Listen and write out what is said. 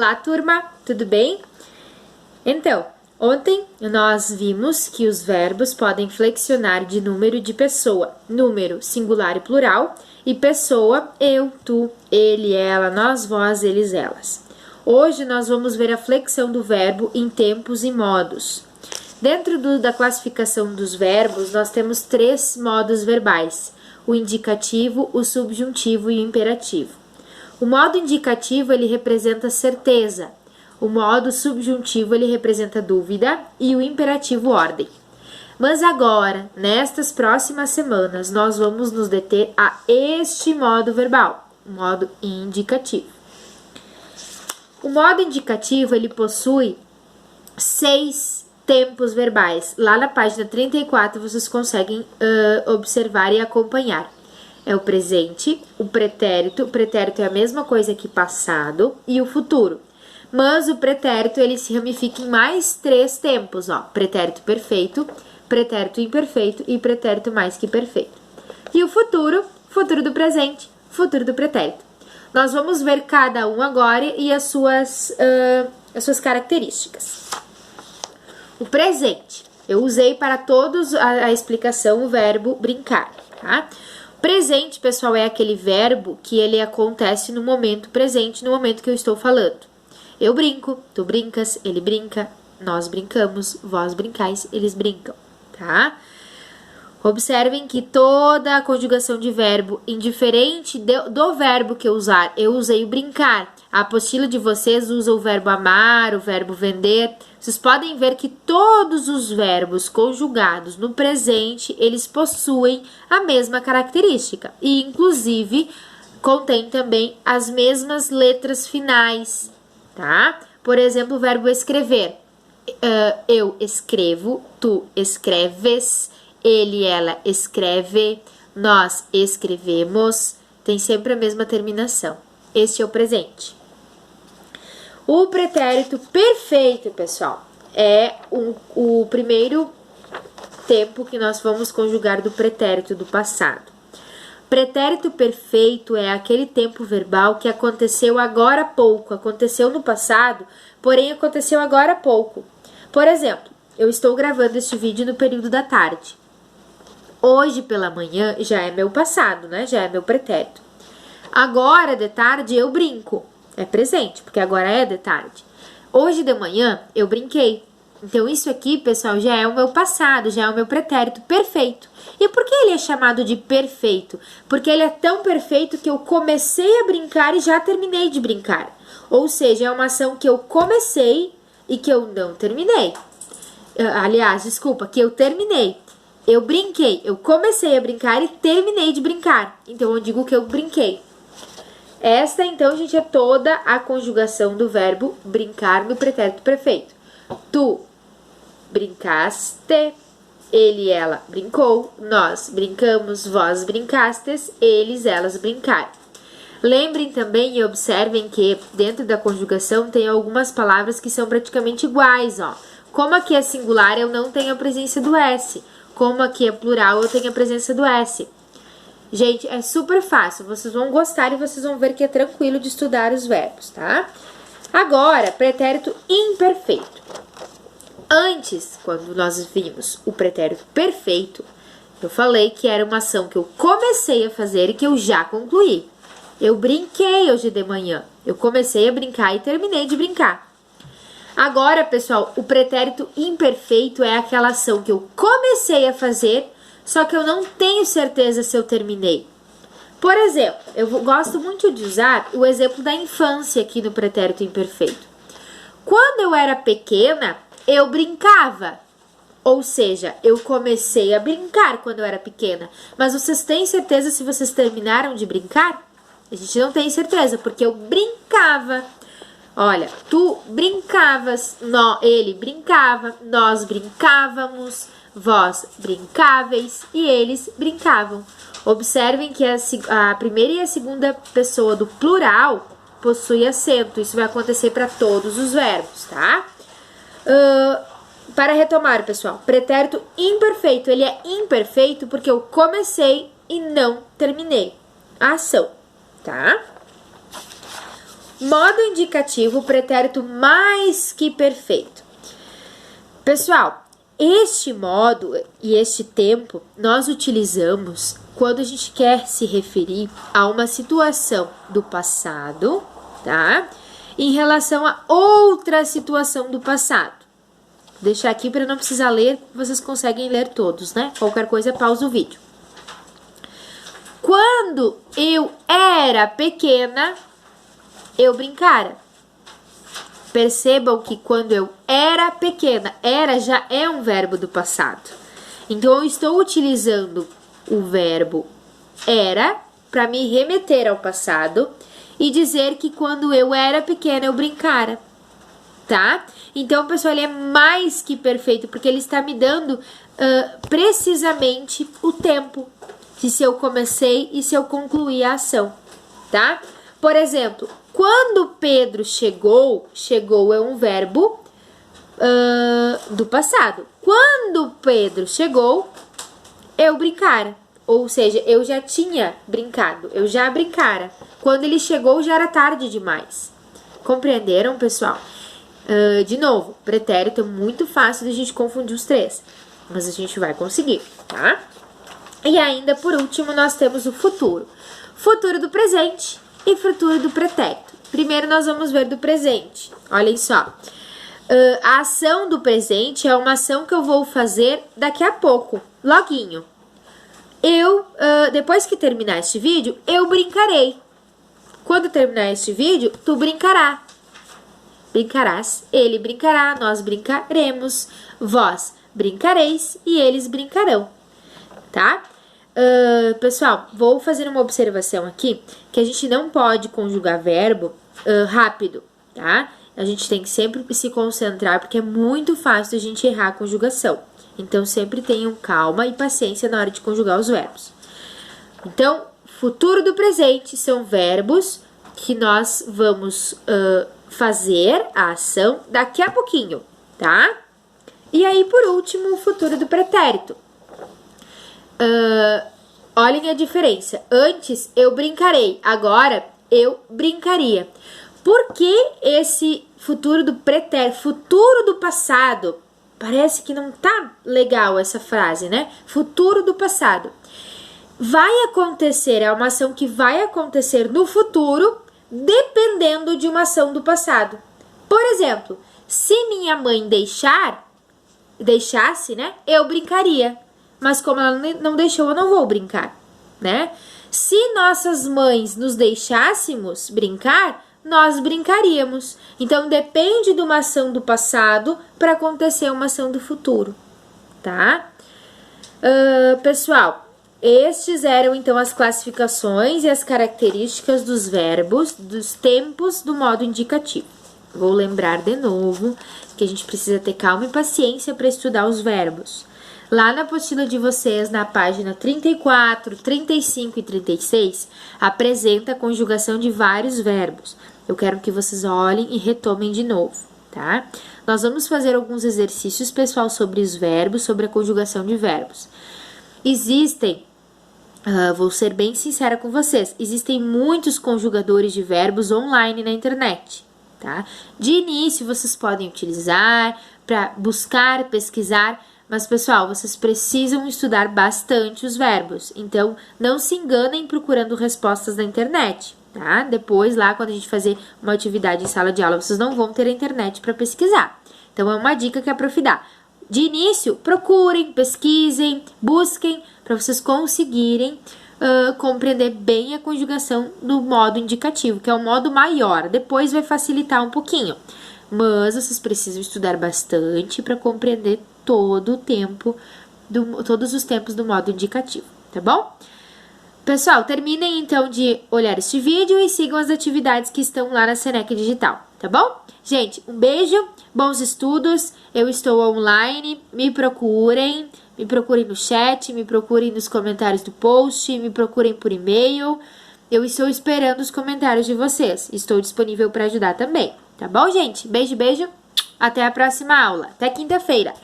Olá, turma, tudo bem? Então, ontem nós vimos que os verbos podem flexionar de número de pessoa, número singular e plural, e pessoa, eu, tu, ele, ela, nós, vós, eles, elas. Hoje nós vamos ver a flexão do verbo em tempos e modos. Dentro da classificação dos verbos, nós temos 3 modos verbais: o indicativo, o subjuntivo e o imperativo. O modo indicativo, ele representa certeza. O modo subjuntivo, ele representa dúvida e o imperativo, ordem. Mas agora, nestas próximas semanas, nós vamos nos deter a este modo verbal, o modo indicativo. O modo indicativo, ele possui 6 tempos verbais. Lá na página 34, vocês conseguem observar e acompanhar. É o presente, o pretérito é a mesma coisa que passado, e o futuro. Mas o pretérito, ele se ramifica em mais 3 tempos, ó. Pretérito perfeito, pretérito imperfeito e pretérito mais que perfeito. E o futuro, futuro do presente, futuro do pretérito. Nós vamos ver cada um agora e as suas características. O presente, eu usei para todos a explicação o verbo brincar, tá? Presente, pessoal, é aquele verbo que ele acontece no momento presente, no momento que eu estou falando. Eu brinco, tu brincas, ele brinca, nós brincamos, vós brincais, eles brincam, tá? Observem que toda a conjugação de verbo, indiferente do verbo que eu usar, eu usei o brincar. A apostila de vocês usa o verbo amar, o verbo vender. Vocês podem ver que todos os verbos conjugados no presente, eles possuem a mesma característica. E, inclusive, contém também as mesmas letras finais, tá? Por exemplo, o verbo escrever. Eu escrevo, tu escreves, ele, ela escreve, nós escrevemos. Tem sempre a mesma terminação. Este é o presente. O pretérito perfeito, pessoal, é o primeiro tempo que nós vamos conjugar do pretérito do passado. Pretérito perfeito é aquele tempo verbal que aconteceu agora há pouco, aconteceu no passado, porém aconteceu agora há pouco. Por exemplo, eu estou gravando este vídeo no período da tarde. Hoje pela manhã já é meu passado, né? Já é meu pretérito. Agora de tarde eu brinco. É presente, porque agora é de tarde. Hoje de manhã eu brinquei. Então isso aqui, pessoal, já é o meu passado, já é o meu pretérito perfeito. E por que ele é chamado de perfeito? Porque ele é tão perfeito que eu comecei a brincar e já terminei de brincar. Ou seja, é uma ação que eu comecei e que eu não terminei. Aliás, desculpa, que eu terminei. Eu brinquei, eu comecei a brincar e terminei de brincar. Então eu digo que eu brinquei. Esta, então, gente, é toda a conjugação do verbo brincar no pretérito perfeito. Tu brincaste, ele, ela brincou, nós brincamos, vós brincastes, eles, elas brincaram. Lembrem também e observem que dentro da conjugação tem algumas palavras que são praticamente iguais, ó. Como aqui é singular, eu não tenho a presença do S. Como aqui é plural, eu tenho a presença do S. Gente, é super fácil, vocês vão gostar e vocês vão ver que é tranquilo de estudar os verbos, tá? Agora, pretérito imperfeito. Antes, quando nós vimos o pretérito perfeito, eu falei que era uma ação que eu comecei a fazer e que eu já concluí. Eu brinquei hoje de manhã, eu comecei a brincar e terminei de brincar. Agora, pessoal, o pretérito imperfeito é aquela ação que eu comecei a fazer, só que eu não tenho certeza se eu terminei. Por exemplo, eu gosto muito de usar o exemplo da infância aqui no pretérito imperfeito. Quando eu era pequena, eu brincava. Ou seja, eu comecei a brincar quando eu era pequena. Mas vocês têm certeza se vocês terminaram de brincar? A gente não tem certeza, porque eu brincava. Olha, tu brincavas, ele brincava, nós brincávamos, vós brincáveis e eles brincavam. Observem que a primeira e a segunda pessoa do plural possui acento. Isso vai acontecer para todos os verbos, tá? Para retomar, pessoal, pretérito imperfeito. Ele é imperfeito porque eu comecei e não terminei a ação, tá? Modo indicativo, pretérito mais que perfeito. Pessoal, este modo e este tempo nós utilizamos quando a gente quer se referir a uma situação do passado, tá? Em relação a outra situação do passado. Vou deixar aqui para não precisar ler, vocês conseguem ler todos, né? Qualquer coisa, pausa o vídeo. Quando eu era pequena, eu brincara. Percebam que quando eu era pequena, era já é um verbo do passado. Então, eu estou utilizando o verbo era para me remeter ao passado e dizer que quando eu era pequena, eu brincara. Tá? Então, pessoal, ele é mais que perfeito, porque ele está me dando precisamente o tempo de se eu comecei e se eu concluí a ação, tá? Por exemplo, quando Pedro chegou, chegou é um verbo do passado. Quando Pedro chegou, eu brincara. Ou seja, eu já tinha brincado, eu já brincara. Quando ele chegou, já era tarde demais. Compreenderam, pessoal? De novo, pretérito é muito fácil de a gente confundir os três, mas a gente vai conseguir, tá? E ainda, por último, nós temos o futuro. Futuro do presente e futuro do pretérito. Primeiro, nós vamos ver do presente. Olhem só. A ação do presente é uma ação que eu vou fazer daqui a pouco, loguinho. Depois que terminar este vídeo, eu brincarei. Quando terminar este vídeo, tu brincará. Brincarás, ele brincará, nós brincaremos, vós brincareis e eles brincarão, tá? Pessoal, vou fazer uma observação aqui, que a gente não pode conjugar verbo rápido, tá? A gente tem que sempre se concentrar, porque é muito fácil a gente errar a conjugação. Então, sempre tenham calma e paciência na hora de conjugar os verbos. Então, futuro do presente são verbos que nós vamos fazer a ação daqui a pouquinho, tá? E aí, por último, o futuro do pretérito. Olhem a diferença. Antes, eu brincarei. Agora, eu brincaria. Por que esse futuro do pretérito, futuro do passado? Parece que não tá legal essa frase, né? Futuro do passado. Vai acontecer, é uma ação que vai acontecer no futuro, dependendo de uma ação do passado. Por exemplo, se minha mãe deixasse, né, eu brincaria. Mas como ela não deixou, eu não vou brincar, né? Se nossas mães nos deixássemos brincar, nós brincaríamos. Então, depende de uma ação do passado para acontecer uma ação do futuro, tá? Pessoal, estes eram, então, as classificações e as características dos verbos, dos tempos do modo indicativo. Vou lembrar de novo que a gente precisa ter calma e paciência para estudar os verbos. Lá na apostila de vocês, na página 34, 35 e 36, apresenta a conjugação de vários verbos. Eu quero que vocês olhem e retomem de novo, tá? Nós vamos fazer alguns exercícios, pessoal, sobre os verbos, sobre a conjugação de verbos. Existem, vou ser bem sincera com vocês, existem muitos conjugadores de verbos online na internet, tá? De início, vocês podem utilizar para buscar, pesquisar, mas, pessoal, vocês precisam estudar bastante os verbos. Então, não se enganem procurando respostas na internet, tá? Depois, lá, quando a gente fazer uma atividade em sala de aula, vocês não vão ter a internet para pesquisar. Então, é uma dica que a prof dá. De início, procurem, pesquisem, busquem, para vocês conseguirem compreender bem a conjugação do modo indicativo, que é o modo maior. Depois vai facilitar um pouquinho. Mas vocês precisam estudar bastante para compreender todo o tempo, todos os tempos do modo indicativo, tá bom? Pessoal, terminem então de olhar este vídeo e sigam as atividades que estão lá na Senec Digital, tá bom? Gente, um beijo, bons estudos, eu estou online, me procurem no chat, me procurem nos comentários do post, me procurem por e-mail, eu estou esperando os comentários de vocês, estou disponível para ajudar também, tá bom, gente? Beijo, beijo, até a próxima aula, até quinta-feira!